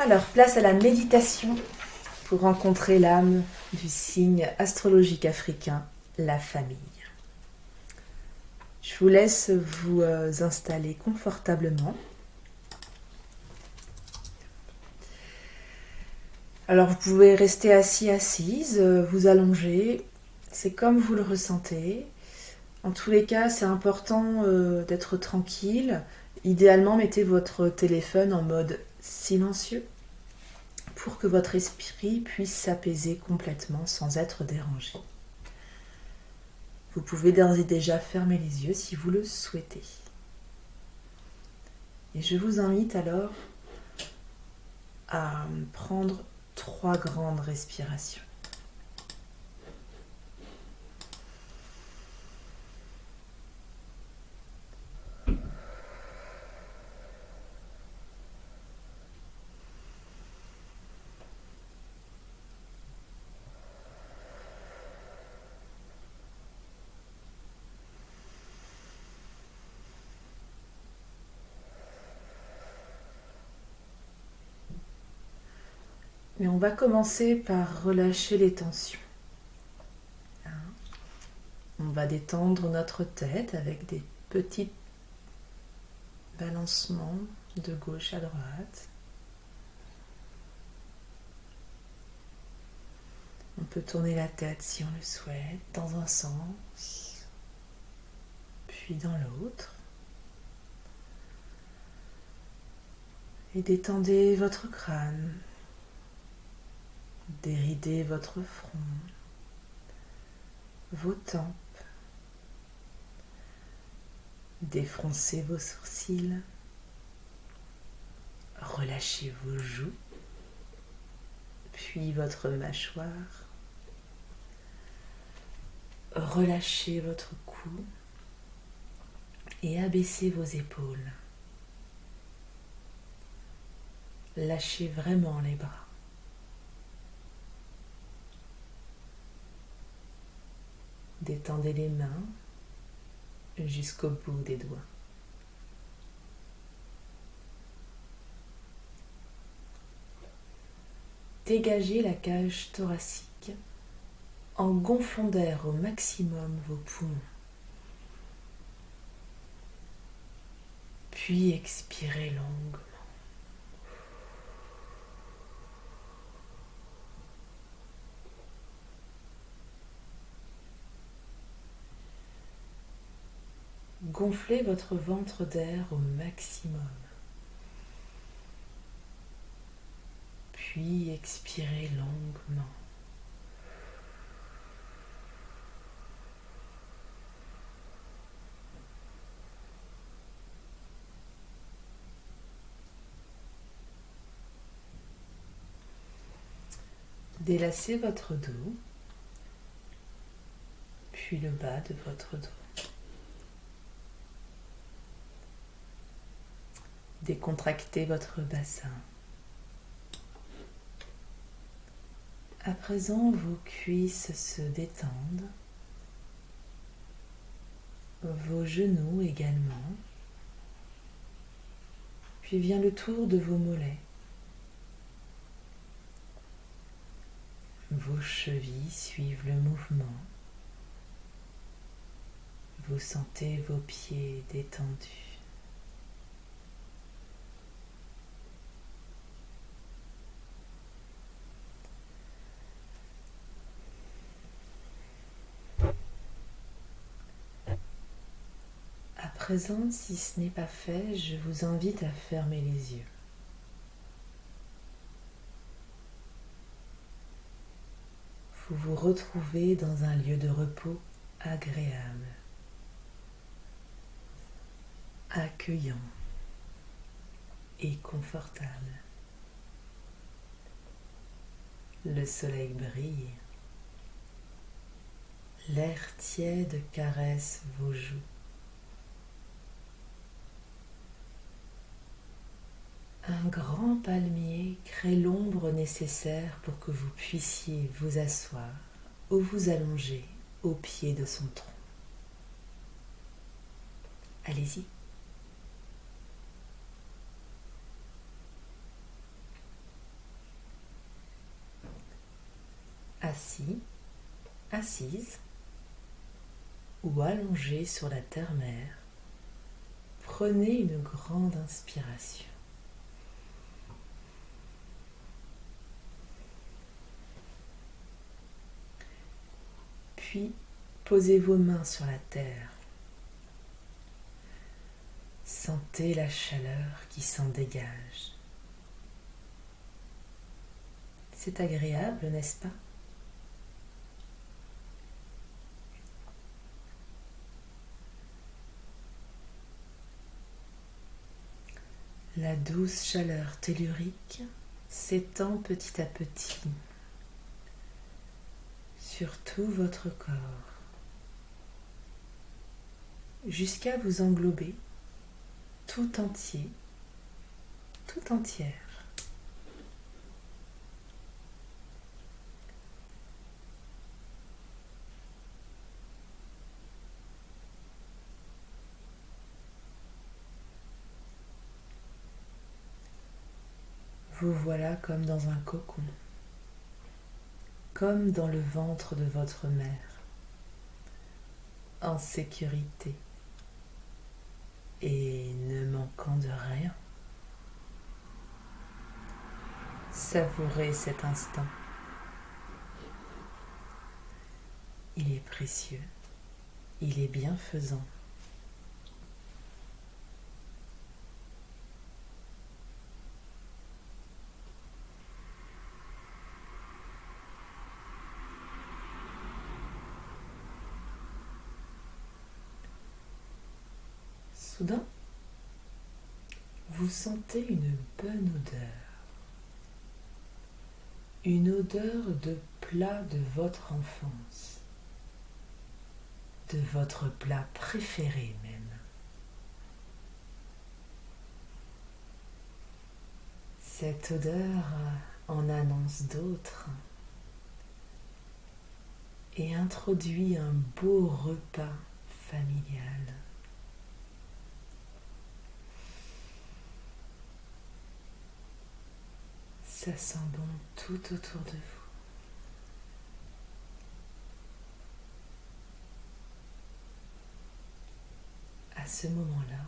Alors, place à la méditation pour rencontrer l'âme du signe astrologique africain, la famille. Je vous laisse vous installer confortablement. Alors, vous pouvez rester assis, assise, vous allonger. C'est comme vous le ressentez. En tous les cas, c'est important d'être tranquille. Idéalement, mettez votre téléphone en mode silencieux pour que votre esprit puisse s'apaiser complètement sans être dérangé. Vous pouvez d'ores et déjà fermer les yeux si vous le souhaitez. Et je vous invite alors à prendre 3 grandes respirations. Et on va commencer par relâcher les tensions. On va détendre notre tête avec des petits balancements de gauche à droite. On peut tourner la tête si on le souhaite, dans un sens, puis dans l'autre. Et détendez votre crâne, déridez votre front, vos tempes, défroncez vos sourcils, relâchez vos joues, puis votre mâchoire, relâchez votre cou et abaissez vos épaules. Lâchez vraiment les bras. Détendez les mains jusqu'au bout des doigts. Dégagez la cage thoracique en gonflant d'air au maximum vos poumons. Puis expirez longuement. Gonflez votre ventre d'air au maximum. Puis expirez longuement. Délassez votre dos, puis le bas de votre dos. Décontractez votre bassin. À présent, vos cuisses se détendent, vos genoux également, puis vient le tour de vos mollets. Vos chevilles suivent le mouvement. Vous sentez vos pieds détendus. À présent, si ce n'est pas fait, je vous invite à fermer les yeux. Vous vous retrouvez dans un lieu de repos agréable, accueillant et confortable. Le soleil brille, l'air tiède caresse vos joues. Un grand palmier crée l'ombre nécessaire pour que vous puissiez vous asseoir ou vous allonger au pied de son tronc. Allez-y. assis, assise ou allongé sur la terre-mer, prenez une grande inspiration. Puis, posez vos mains sur la terre. Sentez la chaleur qui s'en dégage. C'est agréable, n'est-ce pas? La douce chaleur tellurique s'étend petit à petit sur tout votre corps, jusqu'à vous englober tout entier, tout entière. Vous voilà comme dans un cocon, comme dans le ventre de votre mère, en sécurité et ne manquant de rien. Savourez cet instant. Il est précieux, il est bienfaisant. Soudain, vous sentez une bonne une odeur de plat de votre enfance, de votre plat préféré même. Cette odeur en annonce d'autres et introduit un beau repas familial. Ça sent bon tout autour de vous. À ce moment-là,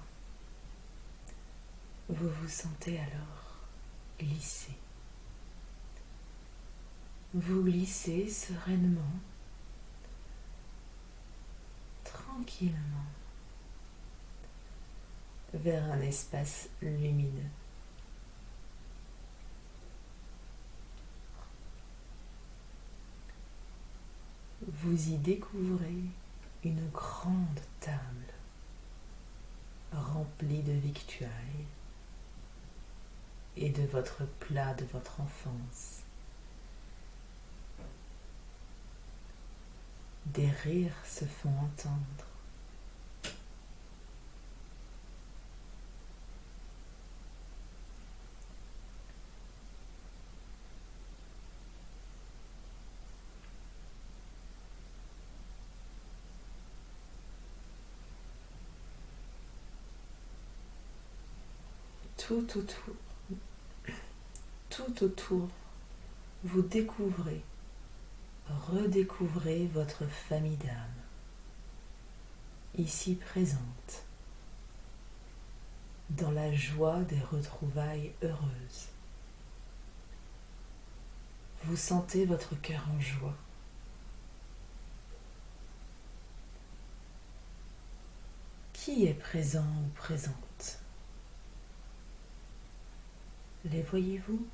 vous vous sentez alors glisser. Vous glissez sereinement, tranquillement, vers un espace lumineux. Vous y découvrez une grande table remplie de victuailles et de votre plat de votre enfance. Des rires se font entendre. Tout autour, vous découvrez, redécouvrez votre famille d'âme, ici présente, dans la joie des retrouvailles heureuses. Vous sentez votre cœur en joie. Qui est présent ou présente? Les voyez-vous?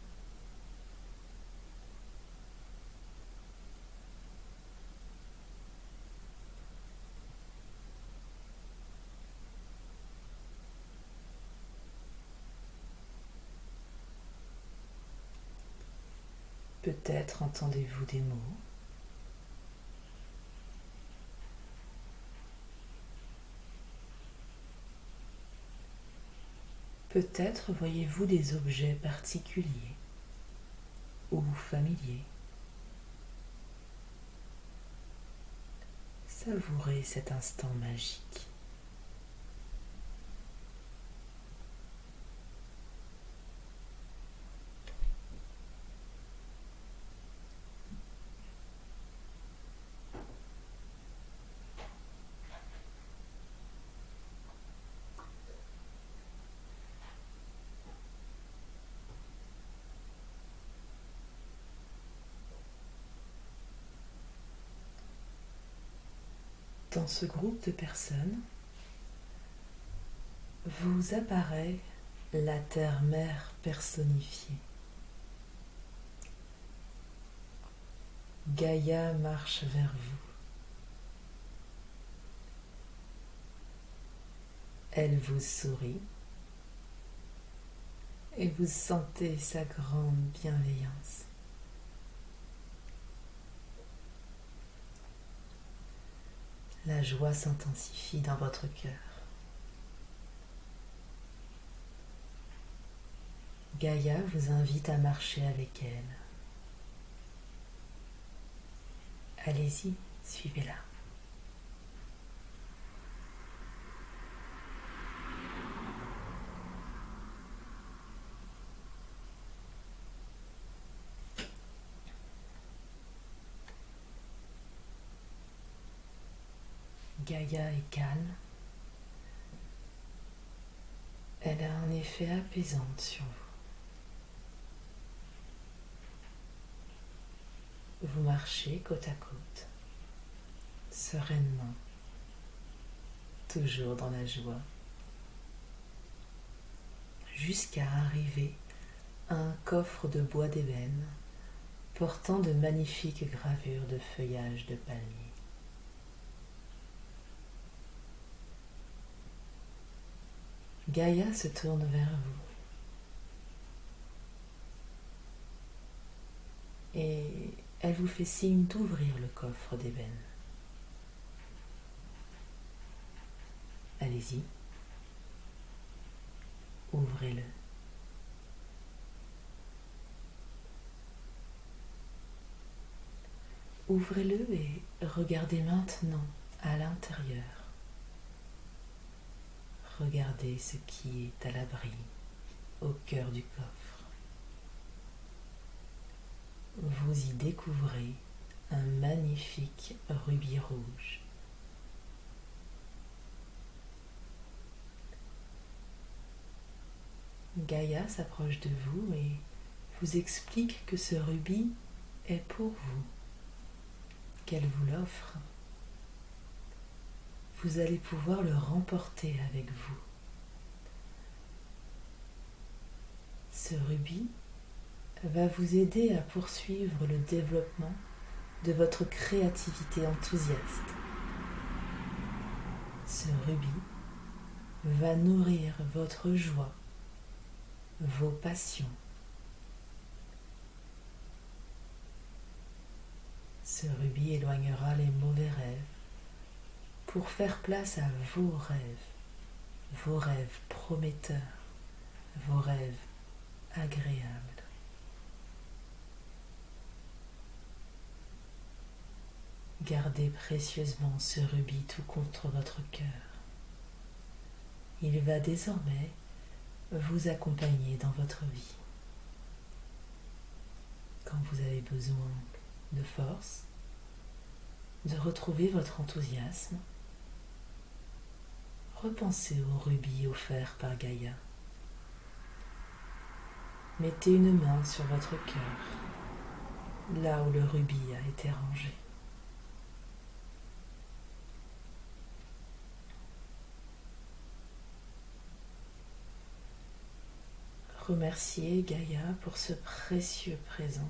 Peut-être entendez-vous des mots. Peut-être voyez-vous des objets particuliers ou familiers. Savourez cet instant magique. Dans ce groupe de personnes, vous apparaît la Terre-Mère personnifiée. Gaïa marche vers vous. Elle vous sourit et vous sentez sa grande bienveillance. La joie s'intensifie dans votre cœur. Gaïa vous invite à marcher avec elle. Allez-y, suivez-la. Gaïa est calme. Elle a un effet apaisant sur vous. Vous marchez côte à côte, sereinement, toujours dans la joie, jusqu'à arriver à un coffre de bois d'ébène portant de magnifiques gravures de feuillage de palmier. Gaïa se tourne vers vous et elle vous fait signe d'ouvrir le coffre d'ébène. Allez-y, ouvrez-le. Ouvrez-le et regardez maintenant à l'intérieur. Regardez ce qui est à l'abri, au cœur du coffre. Vous y découvrez un magnifique rubis rouge. Gaïa s'approche de vous et vous explique que ce rubis est pour vous, qu'elle vous l'offre. Vous allez pouvoir le remporter avec vous. Ce rubis va vous aider à poursuivre le développement de votre créativité enthousiaste. Ce rubis va nourrir votre joie, vos passions. Ce rubis éloignera les mauvais rêves pour faire place à vos rêves prometteurs, vos rêves agréables. Gardez précieusement ce rubis tout contre votre cœur. Il va désormais vous accompagner dans votre vie. Quand vous avez besoin de force, de retrouver votre enthousiasme, repensez au rubis offert par Gaïa. Mettez une main sur votre cœur, là où le rubis a été rangé. Remerciez Gaïa pour ce précieux présent.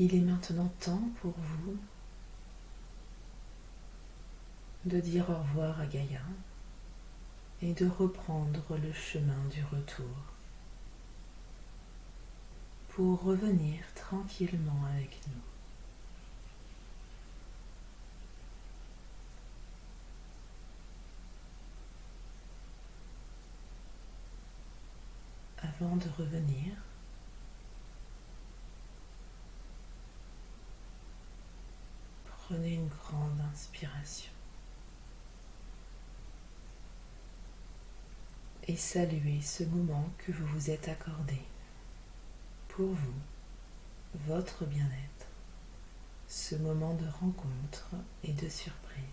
Il est maintenant temps pour vous de dire au revoir à Gaïa et de reprendre le chemin du retour pour revenir tranquillement avec nous. Avant de revenir, prenez une grande inspiration et saluez ce moment que vous vous êtes accordé pour vous, votre bien-être, ce moment de rencontre et de surprise.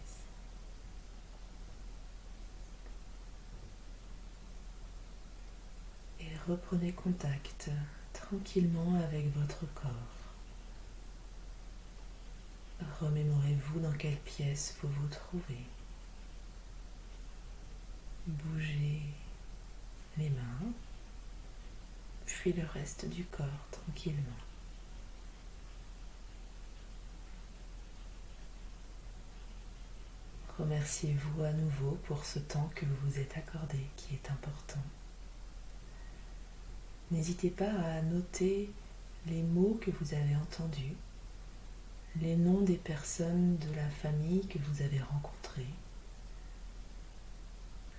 Et reprenez contact tranquillement avec votre corps. Remémorez-vous dans quelle pièce vous vous trouvez. Bougez les mains, puis le reste du corps tranquillement. Remerciez-vous à nouveau pour ce temps que vous vous êtes accordé, qui est important. N'hésitez pas à noter les mots que vous avez entendus, les noms des personnes de la famille que vous avez rencontrées,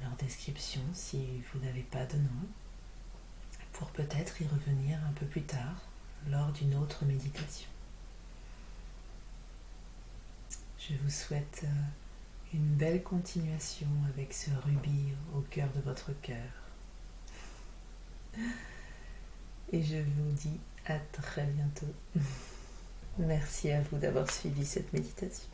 leur description si vous n'avez pas de nom, pour peut-être y revenir un peu plus tard lors d'une autre méditation. Je vous souhaite une belle continuation avec ce rubis au cœur de votre cœur. Et je vous dis à très bientôt. Merci à vous d'avoir suivi cette méditation.